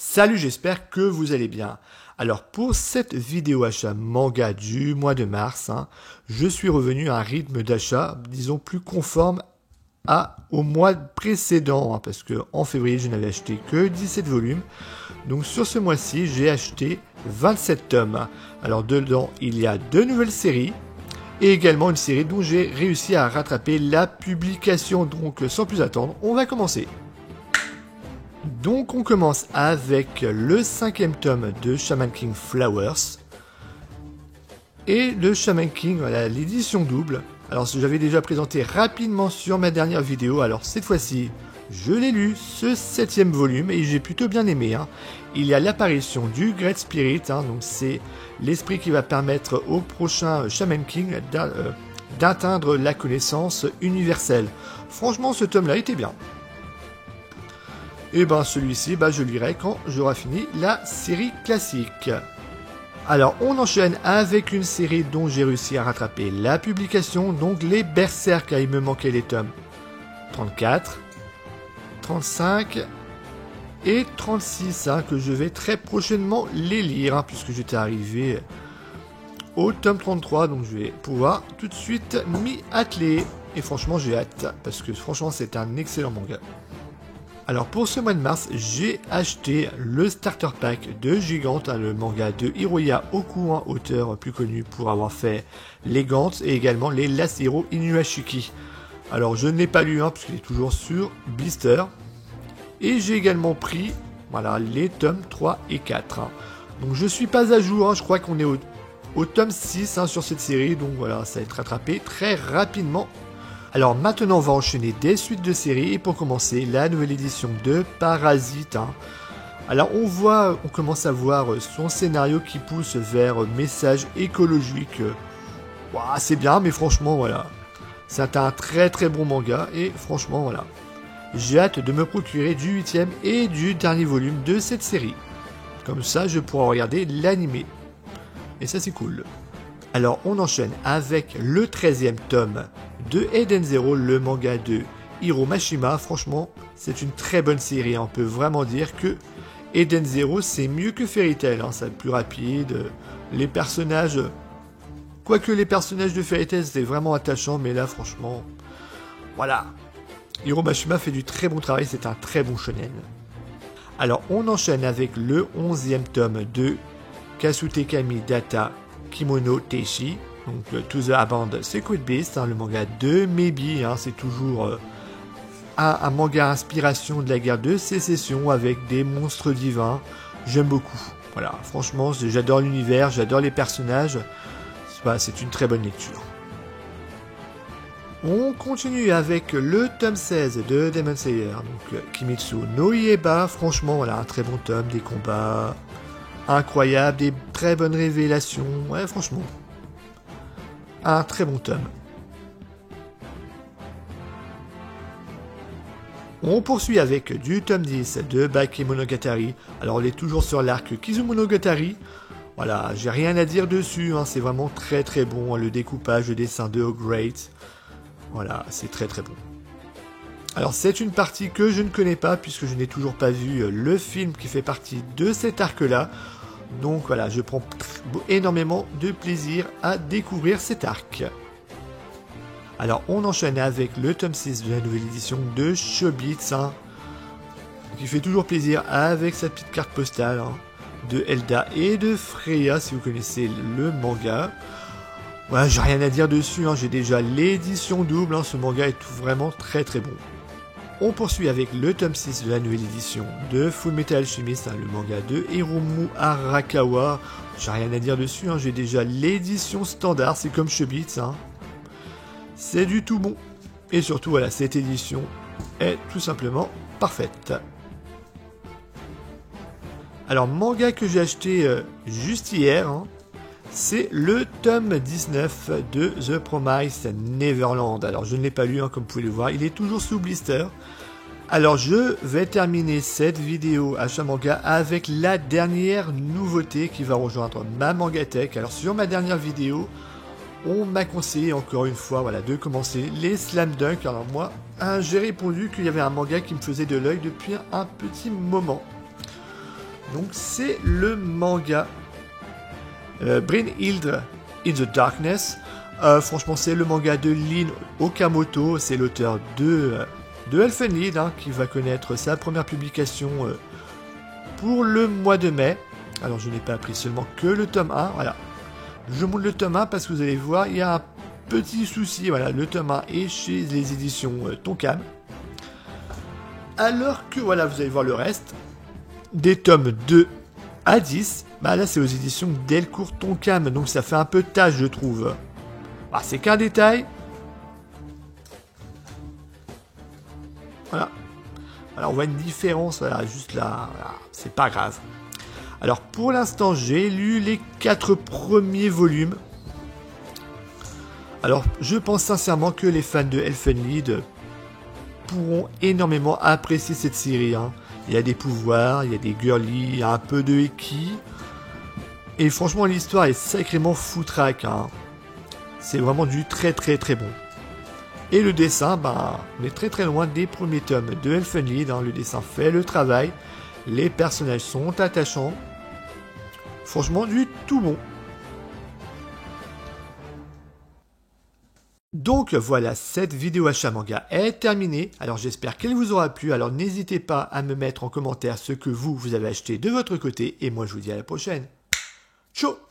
Salut, j'espère que vous allez bien. Alors pour cette vidéo achat manga du mois de mars, je suis revenu à un rythme d'achat, disons, plus conforme au mois précédent, parce que en février je n'avais acheté que 17 volumes. Donc sur ce mois-ci j'ai acheté 27 tomes. Alors dedans il y a 2 nouvelles séries et également une série dont j'ai réussi à rattraper la publication. Donc sans plus attendre, on va commencer. Donc on commence avec le 5e tome de Shaman King Flowers et le Shaman King, voilà, l'édition double. Alors j'avais déjà présenté rapidement sur ma dernière vidéo, alors cette fois-ci je l'ai lu, ce 7e volume, et j'ai plutôt bien aimé. Il y a l'apparition du Great Spirit, donc c'est l'esprit qui va permettre au prochain Shaman King d'atteindre la connaissance universelle. Franchement ce tome là était bien. Et ben celui-ci, je lirai quand j'aurai fini la série classique. Alors on enchaîne avec une série dont j'ai réussi à rattraper la publication, donc les Berserk, il me manquait les tomes 34, 35 et 36, que je vais très prochainement les lire, puisque j'étais arrivé au tome 33, donc je vais pouvoir tout de suite m'y atteler. Et franchement j'ai hâte, parce que franchement c'est un excellent manga. Alors pour ce mois de mars, j'ai acheté le starter pack de Gigante, le manga de Hiroya Oku, auteur plus connu pour avoir fait les Gantz et également les Last Hero Inuyashiki. Alors je ne l'ai pas lu, parce qu'il est toujours sur Blister. Et j'ai également pris les tomes 3 et 4. Donc je suis pas à jour, je crois qu'on est au tome 6 sur cette série, donc voilà, ça va être rattrapé très rapidement. Alors maintenant on va enchaîner des suites de séries, et pour commencer la nouvelle édition de Parasite. Alors on commence à voir son scénario qui pousse vers message écologique. C'est bien, mais franchement voilà, c'est un très très bon manga, et franchement voilà, j'ai hâte de me procurer du 8e et du dernier volume de cette série. Comme ça je pourrai regarder l'animé, et ça c'est cool. Alors on enchaîne avec le 13e tome de Eden Zero, le manga de Hiro Mashima. Franchement, c'est une très bonne série. On peut vraiment dire que Eden Zero, c'est mieux que Fairy Tail. C'est plus rapide. Les personnages... Quoique les personnages de Fairy Tail, c'était vraiment attachant, mais là, franchement... Voilà. Hiro Mashima fait du très bon travail. C'est un très bon shonen. Alors, on enchaîne avec le 11e tome de Kasutekami Data Kimono Teishi. Donc To the Abandoned Secret Beast, le manga de Maybe, c'est toujours un manga inspiration de la guerre de sécession avec des monstres divins. J'aime beaucoup. Voilà, franchement, j'adore l'univers, j'adore les personnages. C'est une très bonne lecture. On continue avec le tome 16 de Demon Slayer, donc Kimetsu no Yaiba. Franchement, un très bon tome, des combats incroyables, des très bonnes révélations. Ouais, franchement, un très bon tome. On poursuit avec du tome 10 de Bakemonogatari. Alors on est toujours sur l'arc Kizumonogatari. Voilà, j'ai rien à dire dessus, c'est vraiment très très bon. Le découpage, le dessin de Great. Voilà, c'est très très bon. Alors c'est une partie que je ne connais pas, puisque je n'ai toujours pas vu le film qui fait partie de cet arc-là. Donc voilà, je prends énormément de plaisir à découvrir cet arc. Alors on enchaîne avec le tome 6 de la nouvelle édition de Chobits, qui fait toujours plaisir avec sa petite carte postale de Elda et de Freya, si vous connaissez le manga. Voilà, j'ai rien à dire dessus, j'ai déjà l'édition double, ce manga est vraiment très très bon. On poursuit avec le tome 6 de la nouvelle édition de Fullmetal Alchemist, le manga de Hiromu Arakawa. J'ai rien à dire dessus, j'ai déjà l'édition standard, c'est comme Chobits. C'est du tout bon. Et surtout, cette édition est tout simplement parfaite. Alors, manga que j'ai acheté juste hier, c'est le tome 19 de The Promised Neverland. Alors je ne l'ai pas lu, comme vous pouvez le voir, il est toujours sous blister. Alors je vais terminer cette vidéo achat manga avec la dernière nouveauté qui va rejoindre ma Mangatech. Alors sur ma dernière vidéo, on m'a conseillé encore une fois de commencer les Slam Dunk. Alors moi, j'ai répondu qu'il y avait un manga qui me faisait de l'œil depuis un petit moment. Donc c'est le manga Brynhilde in the Darkness. Franchement, c'est le manga de Lin Okamoto, c'est l'auteur de Elfen Lied, hein, qui va connaître sa première publication pour le mois de mai. Alors, je n'ai pas pris seulement que le tome 1, voilà. Je montre le tome 1 parce que vous allez voir, il y a un petit souci, voilà, le tome 1 est chez les éditions Tonkam. Alors que, voilà, vous allez voir le reste, des tomes 2 à 10, bah là, c'est aux éditions Delcourt Tonkam, donc ça fait un peu tâche, je trouve. Ah, c'est qu'un détail. Voilà. Alors on voit une différence, voilà, juste là. Voilà, c'est pas grave. Alors pour l'instant, j'ai lu les 4 premiers volumes. Alors je pense sincèrement que les fans de Elfen Lied pourront énormément apprécier cette série. Hein. Il y a des pouvoirs, il y a des girlies, il y a un peu de Eki. Et franchement, l'histoire est sacrément foutraque. Hein. C'est vraiment du très bon. Et le dessin, bah, on est très loin des premiers tomes de Elfen Lied. Hein. Le dessin fait le travail. Les personnages sont attachants. Franchement, du tout bon. Donc voilà, cette vidéo achat manga est terminée. Alors j'espère qu'elle vous aura plu. Alors n'hésitez pas à me mettre en commentaire ce que vous avez acheté de votre côté. Et moi je vous dis à la prochaine. Ciao!